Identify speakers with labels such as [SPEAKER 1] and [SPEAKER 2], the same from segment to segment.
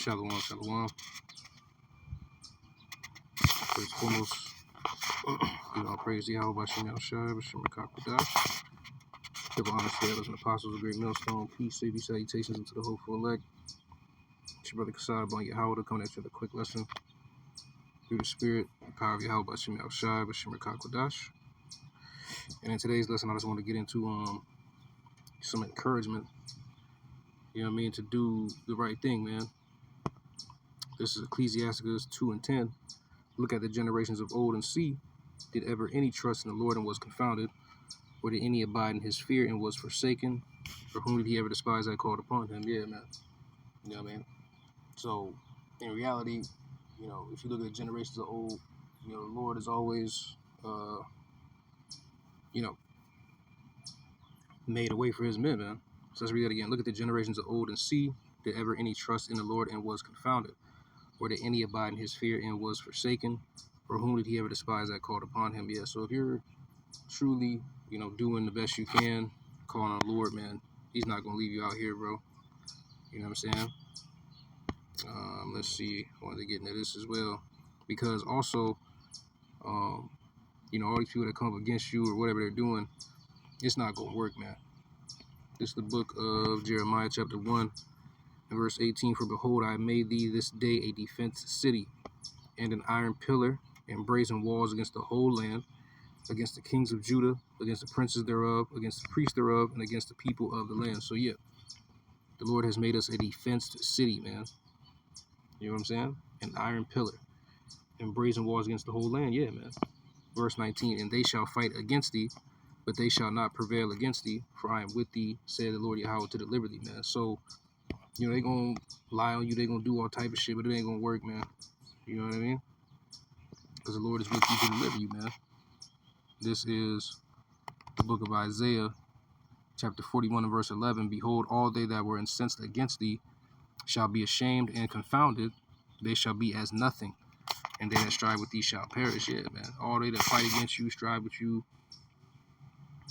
[SPEAKER 1] Shalom, shalom. First foremost, praise the Yahweh Bashem Yahushua, Bashem Rakakwadash. Give honor to the elders and apostles of Great Millstone. Peace, safety, salutations unto the hopeful elect. It's your brother Kasad Bon Yahweh coming at you with a quick lesson through the spirit, the power of Yahweh Bashem Yahushua, Bashem Rakakwadash. And in today's lesson, I just want to get into some encouragement, to do the right thing, man. This is Ecclesiasticus 2:10. Look at the generations of old and see, did ever any trust in the Lord and was confounded? Or did any abide in his fear and was forsaken? For whom did he ever despise that called upon him? Yeah, man. You know what I mean? So, in reality, if you look at the generations of old, the Lord is always, made a way for his men, man. So let's read that again. Look at the generations of old and see, did ever any trust in the Lord and was confounded? Or did any abide in his fear and was forsaken? For whom did he ever despise that called upon him? Yeah, so if you're truly, doing the best you can, calling on the Lord, man, he's not going to leave you out here, bro. You know what I'm saying? Let's see. I wanted to get into this as well. Because also, all these people that come up against you or whatever they're doing, it's not going to work, man. This is the book of Jeremiah chapter 1 and verse 18. For behold, I made thee this day a defense city, and an iron pillar, and brazen walls against the whole land, against the kings of Judah, against the princes thereof, against the priests thereof, and against the people of the land. So yeah, the Lord has made us a defensed city, man. You know what I'm saying? An iron pillar and brazen walls against the whole land. Yeah, man. Verse 19, and they shall fight against thee, but they shall not prevail against thee, for I am with thee, said the Lord Yahweh, to deliver thee, man. So, they gonna lie on you, they gonna do all type of shit, but it ain't gonna work, man. You know what I mean? Because the Lord is with you to deliver you, man. This is the book of Isaiah, chapter 41 and verse 11. Behold, all they that were incensed against thee shall be ashamed and confounded. They shall be as nothing, and they that strive with thee shall perish. Yeah, man. All they that fight against you, strive with you,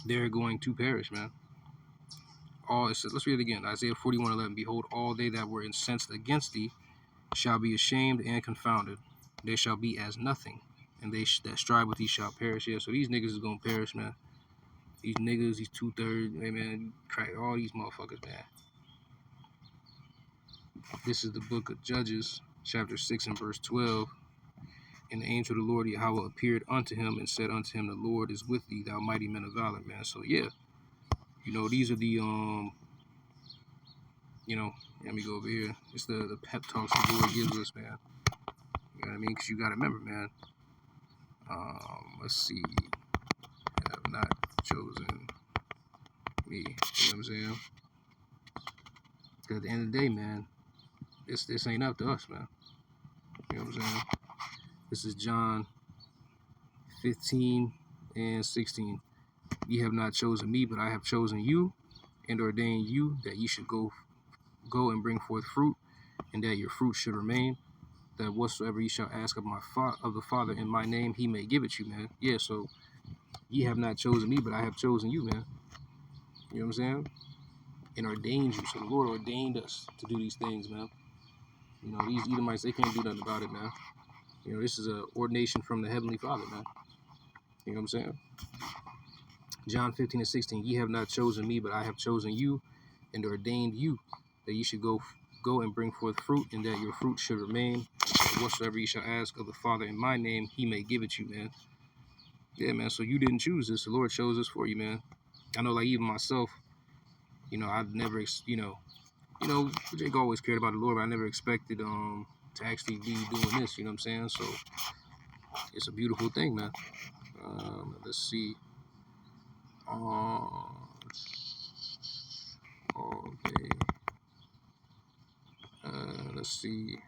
[SPEAKER 1] they're going to perish, man. Let's read it again. Isaiah 41:11. Behold, all they that were incensed against thee shall be ashamed and confounded. They shall be as nothing, and they that strive with thee shall perish. Yeah, so these niggas is gonna perish, man. These niggas, these 2/3, hey, man, crack all these motherfuckers, man. This is the book of Judges, chapter 6 and verse 12. And the angel of the Lord Yahweh appeared unto him and said unto him, the Lord is with thee, thou mighty man of valor, man. So yeah, these are the let me go over here. It's the pep talks the Lord gives us, man. You know what I mean? Because you got to remember, man. Let's see. I have not chosen me. You know what I'm saying? Because at the end of the day, man, this ain't up to us, man. You know what I'm saying? This is John 15 and 16. Ye have not chosen me, but I have chosen you and ordained you that ye should go and bring forth fruit, and that your fruit should remain, that whatsoever ye shall ask of the Father in my name, he may give it you, man. Yeah, so ye have not chosen me, but I have chosen you, man. You know what I'm saying? And ordained you. So the Lord ordained us to do these things, man. These Edomites, they can't do nothing about it, man. This is an ordination from the Heavenly Father, man. You know what I'm saying? John 15 and 16. Ye have not chosen me, but I have chosen you and ordained you that ye should go and bring forth fruit, and that your fruit should remain. Whatsoever ye shall ask of the Father in my name, he may give it you, man. Yeah, man. So you didn't choose this. The Lord chose this for you, man. I know, like, even myself, I've never, Jake always cared about the Lord, but I never expected to actually be doing this, you know what I'm saying? So it's a beautiful thing, man. Let's see. Okay. Let's see.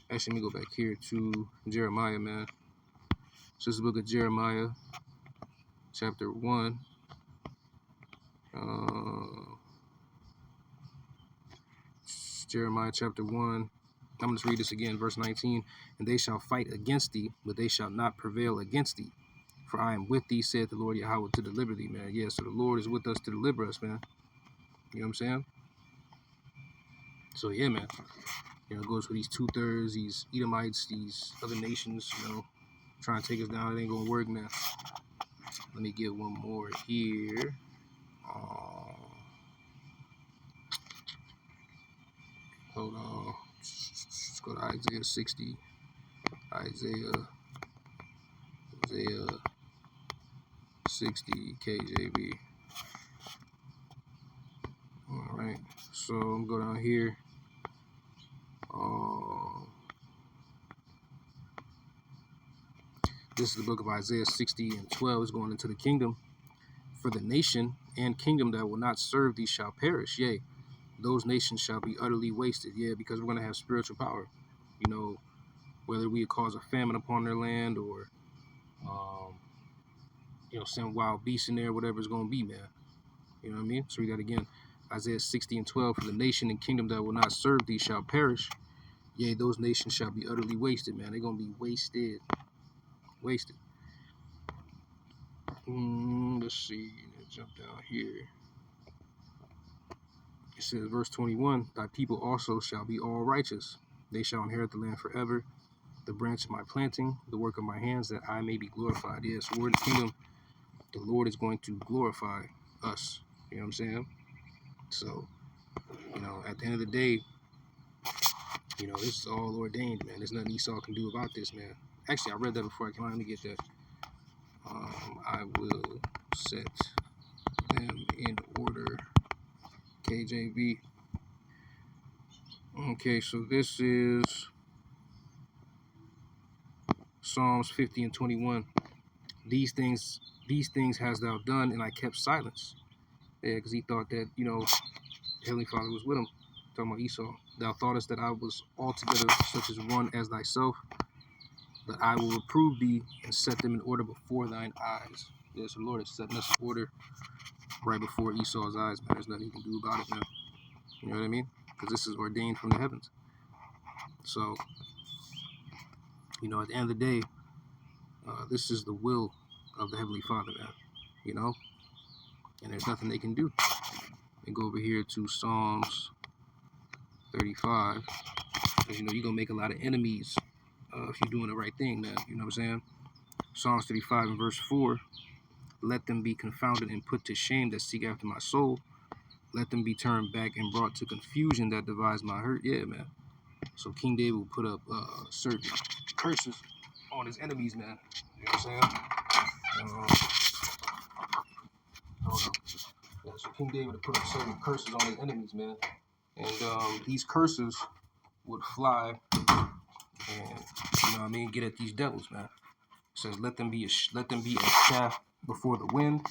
[SPEAKER 1] Actually, let me go back here to Jeremiah, man. So this is the book of Jeremiah, chapter 1. Jeremiah chapter 1. I'm going to read this again, verse 19. And they shall fight against thee, but they shall not prevail against thee. For I am with thee, said the Lord Yahweh, to deliver thee, man. Yeah, so the Lord is with us to deliver us, man. You know what I'm saying? So yeah, man. You know, it goes for these 2/3, these Edomites, these other nations, you know, trying to take us down. It ain't gonna work, man. Let me get one more here. Hold on. Let's go to Isaiah 60. Isaiah 60 KJV. All right. So I'm going to go down here. This is the book of Isaiah 60 and 12. Is going into the kingdom. For the nation and kingdom that will not serve thee shall perish. Yea, those nations shall be utterly wasted. Yeah, because we're going to have spiritual power. You know, whether we cause a famine upon their land or, you know, send wild beasts in there, whatever it's going to be, man. You know what I mean? So read that again. Isaiah 60 and 12. For the nation and kingdom that will not serve thee shall perish. Yea, those nations shall be utterly wasted, man. They're going to be wasted. Wasted. Let's see. Let's jump down here. It says, verse 21, thy people also shall be all righteous. They shall inherit the land forever. The branch of my planting, the work of my hands, that I may be glorified. Yes, we're in the kingdom. The Lord is going to glorify us. You know what I'm saying? So, you know, at the end of the day, you know, this is all ordained, man. There's nothing Esau can do about this, man. Actually, I read that before I came out. Let me get that. I will set them in order. KJV. Okay, so this is Psalms 50 and 21. These things hast thou done, and I kept silence. Yeah, because he thought that, you know, Heavenly Father was with him. Talking about Esau. Thou thoughtest that I was altogether such as one as thyself, that I will reprove thee and set them in order before thine eyes. Yes, the Lord is setting us in order right before Esau's eyes, man. There's nothing he can do about it, man. You know what I mean? Because this is ordained from the heavens. So, you know, at the end of the day, this is the will of the Heavenly Father, man. You know? And there's nothing they can do. And go over here to Psalms 35. Because, you know, you're going to make a lot of enemies if you're doing the right thing, man. You know what I'm saying? Psalms 35 and verse 4. Let them be confounded and put to shame that seek after my soul. Let them be turned back and brought to confusion that devise my hurt. Yeah, man. So King David will put up certain curses on his enemies, man. You know what I'm saying? Hold on. Yeah, so King David would put up certain curses on his enemies, man. And these curses would fly and, you know what I mean, get at these devils, man. It says, let them be a shaft before the wind,